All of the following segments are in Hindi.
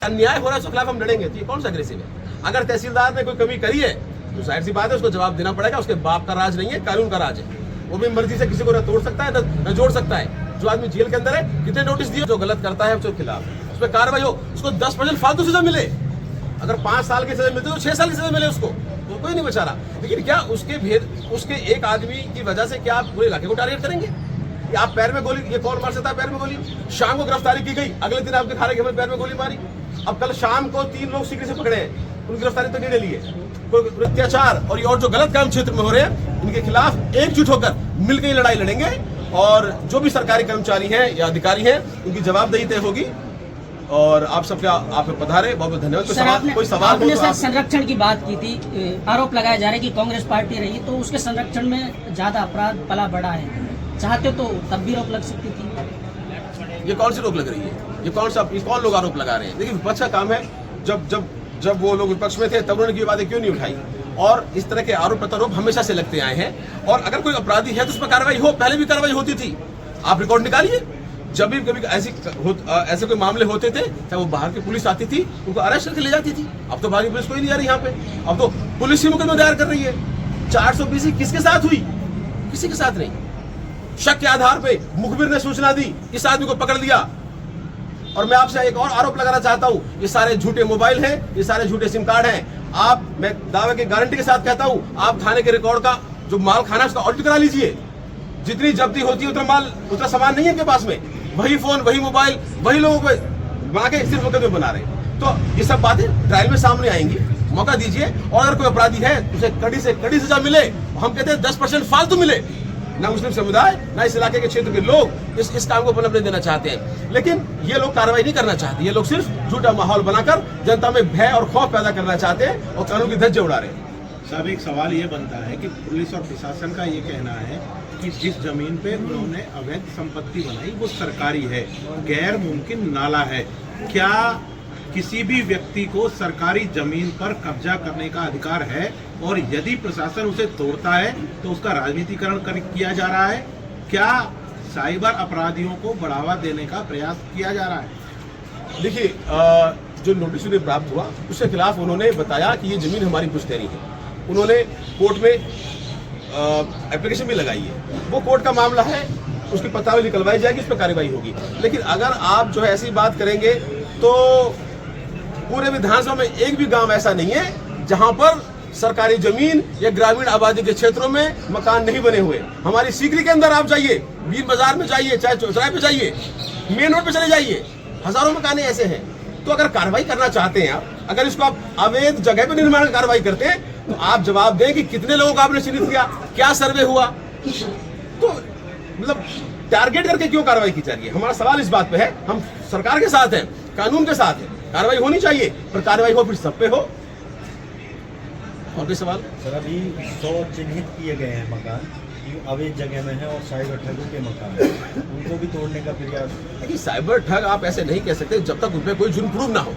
अन्याय हो रहा है उसके खिलाफ हम लड़ेंगे। तो ये कौन सा अग्रेसिव है? अगर तहसीलदार ने कोई कमी करी है तो जाहिर सी बात है उसको जवाब देना पड़ेगा। उसके बाप का राज नहीं है, कानून का राज है। वो भी मर्जी से किसी को न तोड़ सकता है न जोड़ सकता है। जो आदमी जेल के अंदर है, कितने नोटिस दिए, जो गलत करता है उसके खिलाफ उस पर कार्रवाई हो, उसको 10% फालतू सजा मिले। अगर 5 साल की सजा मिलती है तो 6 साल की सजा मिले उसको, तो कोई नहीं बचा रहा। लेकिन क्या उसके एक आदमी की वजह से क्या आप पूरे इलाके को टारगेट करेंगे? आप पैर में गोली, ये कौन मार सकता है पैर में गोली? शाम को गिरफ्तारी की गई, अगले दिन आपके खाने के हमें पैर में गोली मारी। अब कल शाम को 3 लोग सीकरी से पकड़े हैं, उनकी गिरफ्तारी तो नहीं ली है। कोई अत्याचार और जो गलत काम क्षेत्र में हो रहे हैं उनके खिलाफ एकजुट होकर मिलकर ये लड़ाई लड़ेंगे। और जो भी सरकारी कर्मचारी हैं या अधिकारी हैं उनकी जवाबदेही तय होगी। और आप सबका आप पधारे, बहुत बहुत धन्यवाद। कोई सवाल आपने सर संरक्षण की बात की थी, आरोप लगाया जा रहा है कि कांग्रेस पार्टी रही तो उसके संरक्षण में ज्यादा अपराध पला बढ़ा है, चाहते तो तब भी रोक लग सकती थी। ये कौन सी रोक लग रही है? ये कौन लोग आरोप लगा रहे हैं? देखिए, विपक्ष का काम है। जब वो लोग विपक्ष में थे तब उन्होंने की बातें क्यों नहीं उठाई? और इस तरह के आरोप प्रत्यारोप हमेशा से लगते आए हैं। और अगर कोई अपराधी है तो उस पर कार्रवाई हो, पहले भी कार्रवाई होती थी। आप रिकॉर्ड निकालिए, जब भी कभी ऐसे कोई मामले होते थे, चाहे वो बाहर की पुलिस आती थी, उनको अरेस्ट करके ले जाती थी। अब तो बाहर की पुलिस कोई नहीं आ रही यहाँ पे। अब तो पुलिस ही मुकदमा दायर कर रही है। 420 किसके साथ हुई? किसी के साथ नहीं। शक के आधार पे मुखबिर ने सूचना दी, इस आदमी को पकड़ लिया। और मैं आपसे एक और आरोप लगाना चाहता हूं, ये सारे झूठे मोबाइल हैं, ये सारे झूठे सिम कार्ड हैं। मैं दावे की गारंटी के साथ कहता हूं, आप थाने के रिकॉर्ड का जो माल खाना उसका ऑडिट करा लीजिए। जितनी जब्ती होती है उतना सामान नहीं है उनके पास में। वही फोन, वही मोबाइल, वही लोगों को बना के सिर्फ मुकदमे बना रहे हैं। तो ये सब बातें ट्रायल में सामने आएंगी, मौका दीजिए। और अगर कोई अपराधी है तो उसे कड़ी से कड़ी सजा मिले। हम कहते हैं 10% फालतू मिले। ना मुस्लिम समुदाय, ना इस इलाके के क्षेत्र के लोग इस काम को पनपने देना चाहते हैं। लेकिन ये लोग कार्रवाई नहीं करना चाहते। ये लोग सिर्फ झूठा माहौल बनाकर जनता में भय और खौफ पैदा करना चाहते हैं और कानून की धज्जे उड़ा रहे हैं। साहब, एक सवाल ये बनता है कि पुलिस और प्रशासन का ये कहना है कि जिस जमीन पे उन्होंने अवैध संपत्ति बनाई वो सरकारी है, गैर मुमकिन नाला है। क्या किसी भी व्यक्ति को सरकारी जमीन पर कब्जा करने का अधिकार है? और यदि प्रशासन उसे तोड़ता है तो उसका राजनीतिकरण किया जा रहा है? क्या साइबर अपराधियों को बढ़ावा देने का प्रयास किया जा रहा है? देखिए, जो नोटिस उन्हें प्राप्त हुआ उसके खिलाफ उन्होंने बताया कि ये जमीन हमारी पुश्तैनी है। उन्होंने कोर्ट में एप्लीकेशन भी लगाई है। वो कोर्ट का मामला है, उसकी पत्रावली निकलवाई जाएगी, उस पर कार्रवाई होगी। लेकिन अगर आप जो है ऐसी बात करेंगे तो पूरे विधानसभा में एक भी गांव ऐसा नहीं है जहां पर सरकारी जमीन या ग्रामीण आबादी के क्षेत्रों में मकान नहीं बने हुए। हमारी सीकरी के अंदर आप जाइए, बीन बाजार में जाइए, चाहे चौराहे पे जाइए, मेन रोड पे चले जाइए, हजारों मकान ऐसे हैं। तो अगर कार्रवाई करना चाहते हैं आप, अगर इसको आप अवैध जगह पे निर्माण की कार्रवाई करते हैं तो आप जवाब दें कि कितने लोगों को आपने चिन्हित किया, क्या सर्वे हुआ। तो मतलब टारगेट करके क्यों कार्रवाई की जा रही है? हमारा सवाल इस बात पे है। हम सरकार के साथ हैं, कानून के साथ हैं, कार्रवाई होनी चाहिए, पर कार्रवाई हो फिर सब पे हो। और कोई सवाल? सर, अभी 100 चिन्हित किए गए हैं मकान अवैध जगह में है और साइबर ठगों के मकान, उनको भी तोड़ने का प्रयास। देखिए, साइबर ठग आप ऐसे नहीं कह सकते जब तक उनपे कोई जुर्म प्रूव ना हो।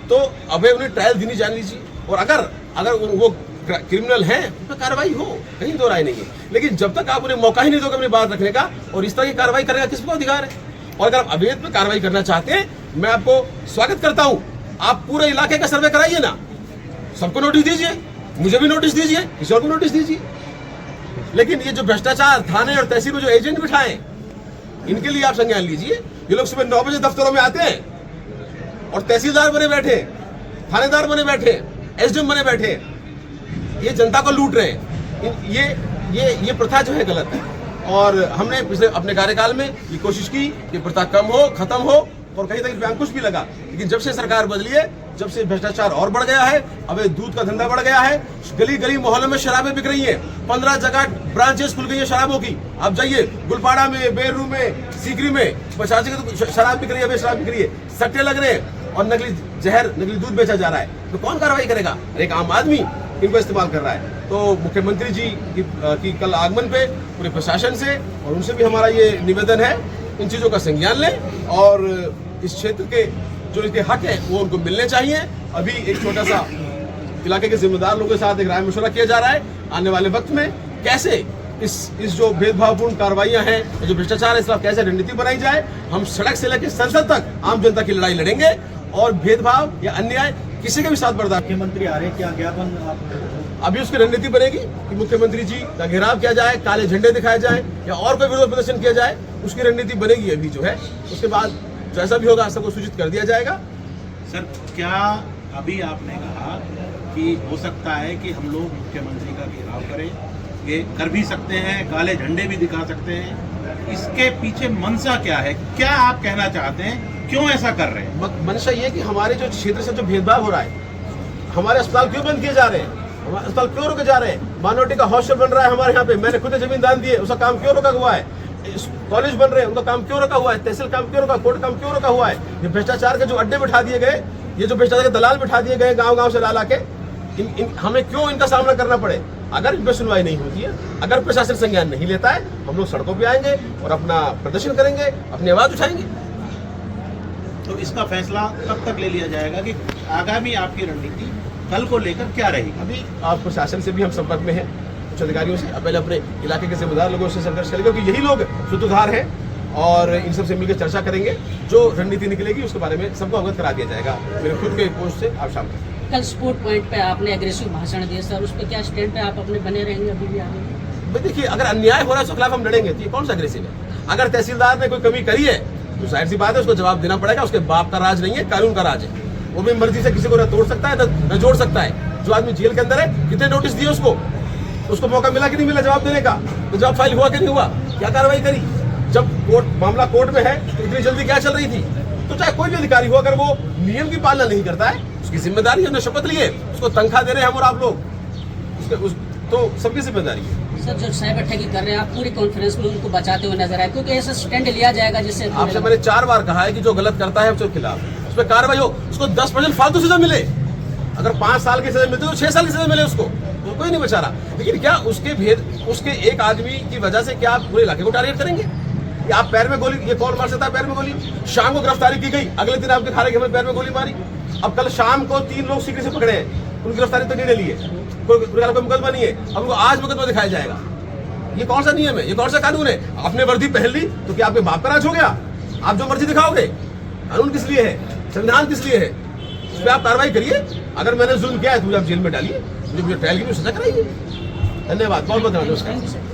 तो अभी उन्हें ट्रायल देनी जान लीजिए। और अगर वो क्रिमिनल हैं उन पर कार्रवाई हो, कहीं दो राय नहीं है। लेकिन जब तक आप उन्हें मौका ही नहीं दोगे अपनी बात रखने का और इस तरह की कार्रवाई करेगा, किसको अधिकार है? और अगर आप अवैध पे कार्रवाई करना चाहते हैं, मैं आपको स्वागत करता हूं। आप पूरे इलाके का सर्वे कराइए ना, सबको नोटिस दीजिए, मुझे भी नोटिस दीजिए, किसी और को नोटिस दीजिए। लेकिन ये जो भ्रष्टाचार थाने और तहसील में जो एजेंट बिठाए, इनके लिए आप संज्ञान लीजिए। ये लोग सुबह 9 बजे दफ्तरों में आते हैं और तहसीलदार बने बैठे, थानेदार बने बैठे, एसडीएम बने बैठे, ये जनता को लूट रहे हैं। ये प्रथा जो है गलत है। और हमने पिछले अपने कार्यकाल में ये कोशिश की कि प्रथा कम हो, खत्म हो, और कहीं तक अंकुश भी लगा। लेकिन जब से सरकार बदली है, जब से भ्रष्टाचार और बढ़ गया है, अबे दूध का धंधा बढ़ गया है, गली गली मोहल्लों में शराबें बिक रही हैं। 15 जगह ब्रांचेस खुल गई है शराबों की। आप जाइए गुलपाड़ा में, बेरू में, सीकरी में 50 जगह शराब बिक रही है, शराब बिक रही है, सट्टे लग रहे हैं और नकली जहर, नकली दूध बेचा जा रहा है। तो कौन कार्रवाई करेगा? एक आम आदमी इनको इस्तेमाल कर रहा है। तो मुख्यमंत्री जी की कल आगमन पे पूरे प्रशासन से और उनसे भी हमारा ये निवेदन है, इन चीज़ों का संज्ञान लें और इस क्षेत्र के जो इनके हक है वो उनको मिलने चाहिए। अभी एक छोटा सा इलाके के जिम्मेदार लोगों के साथ एक राय मशवरा किया जा रहा है, आने वाले वक्त में कैसे इस जो भेदभावपूर्ण कार्रवाइयां हैं, जो भ्रष्टाचार है, इसका कैसे रणनीति बनाई जाए। हम सड़क से लेकर संसद तक आम जनता की लड़ाई लड़ेंगे और भेदभाव या अन्याय किसी के भी साथ बर्दाश्त। मुख्यमंत्री आ रहे, क्या ज्ञापन आप अभी उसकी रणनीति बनेगी कि मुख्यमंत्री जी का घेराव किया जाए, काले झंडे दिखाए जाए या और कोई विरोध प्रदर्शन किया जाए, उसकी रणनीति बनेगी अभी जो है। उसके बाद जैसा भी होगा सबको सूचित कर दिया जाएगा। सर, क्या अभी आपने कहा कि हो सकता है कि हम लोग मुख्यमंत्री का घेराव करें, ये कर भी सकते हैं, काले झंडे भी दिखा सकते हैं, इसके पीछे मंशा क्या है? क्या आप कहना चाहते हैं, क्यों ऐसा कर रहे हैं? मंशा ये कि हमारे जो क्षेत्र से जो भेदभाव हो रहा है, हमारे अस्पताल क्यों बंद किए जा रहे हैं, हमारे अस्पताल क्यों रोके जा रहे हैं, माइनॉरिटी का हॉस्टल बन रहा है हमारे यहाँ पे, मैंने खुद जमीन दान दी है, उसका काम क्यों रोका हुआ है, कॉलेज बन रहे हैं उनका काम क्यों रोका हुआ है, तहसील काम क्यों रोका, कोर्ट काम क्यों रोका हुआ है। ये भ्रष्टाचार के जो अड्डे बिठा दिए गए, ये जो भ्रष्टाचार के दलाल बिठा दिए गए गांव-गांव से ला के, हमें क्यों इनका सामना करना पड़े। अगर इन पर सुनवाई नहीं होती है, अगर प्रशासन संज्ञान नहीं लेता है, हम लोग सड़कों पे आएंगे और अपना प्रदर्शन करेंगे, अपनी आवाज उठाएंगे। तो इसका फैसला कब तक ले लिया जाएगा कि आगामी आपकी रणनीति कल को लेकर क्या रहेगी? अभी आप प्रशासन से भी हम संपर्क में हैं, कुछ अधिकारियों से। अब पहले अपने इलाके के जिम्मेदार लोगों से संघर्ष करेंगे, क्योंकि यही लोग सूत्रधार हैं और इन सब से मिलकर चर्चा करेंगे। जो रणनीति निकलेगी उसके बारे में सबको अवगत करा दिया जाएगा मेरे खुद के पोस्ट से। आप शाम तक कल स्पोर्ट पॉइंट पे आपने एग्रेसिव भाषण दिया सर, उस पर क्या स्टैंड पे आप अपने बने रहेंगे अभी भी आगे? भाई देखिए, अगर अन्याय हो रहा है उसके खिलाफ हम लड़ेंगे, तो ये कौन सा अग्रेसिव है। अगर तहसीलदार ने कोई कमी करी है तो जाहिर सी बात है उसको जवाब देना पड़ेगा। उसके बाप का राज नहीं है, कानून का राज है। वो भी मर्जी से किसी को न तोड़ सकता है न जोड़ सकता है। जो आदमी जेल के अंदर है, कितने नोटिस दिए उसको मौका मिला कि नहीं मिला जवाब देने का, तो जवाब फाइल हुआ कि नहीं हुआ, क्या कार्रवाई करी। जब मामला कोर्ट में है तो इतनी जल्दी क्या चल रही थी। तो चाहे कोई भी अधिकारी हो, अगर वो नियम की पालना नहीं करता है, उसकी जिम्मेदारी है। शपथ लिए उसको तनख्वाह दे रहे हैं हम और आप लोग, तो सबकी जिम्मेदारी है। सर, जो साइबर ठगी कर रहे हैं आप, पूरी कॉन्फ्रेंस में उनको बचाते हुए नजर आए, क्योंकि ऐसा स्टैंड लिया जाएगा जिससे आपसे मैंने 4 बार कहा है कि जो गलत करता है उसके खिलाफ उस पर कार्रवाई हो, उसको 10% फालतू सजा मिले। अगर 5 साल की सजा मिलती है तो 6 साल की सजा मिले उसको, तो कोई नहीं बचा रहा। लेकिन क्या उसके एक आदमी की वजह से क्या आप पूरे इलाके को टारगेट करेंगे? या आप पैर में गोली, ये कौन मार सकता है पैर में गोली? शाम को गिरफ्तारी की गई, अगले दिन आप दिखा रहे कि हमें पैर में गोली मारी। अब कल शाम को 3 लोग सीकरी से पकड़े हैं, उनकी गिरफ्तारी तो नहीं ले ली है, कोई मुकदमा नहीं है। अब उनको आज मुकदमा दिखाया जाएगा। ये कौन सा नियम है, ये कौन सा कानून है? आपने वर्दी पहन ली तो क्या आपके बाप का राज हो गया? आप जो मर्जी दिखाओगे। कानून किस लिए है, संविधान किस लिए है, उस पर आप कार्रवाई करिए। अगर मैंने जुल्म किया है तो मुझे आप जेल में डालिए, मुझे ट्रायल की सजा कराइए। धन्यवाद, बहुत बहुत धन्यवाद।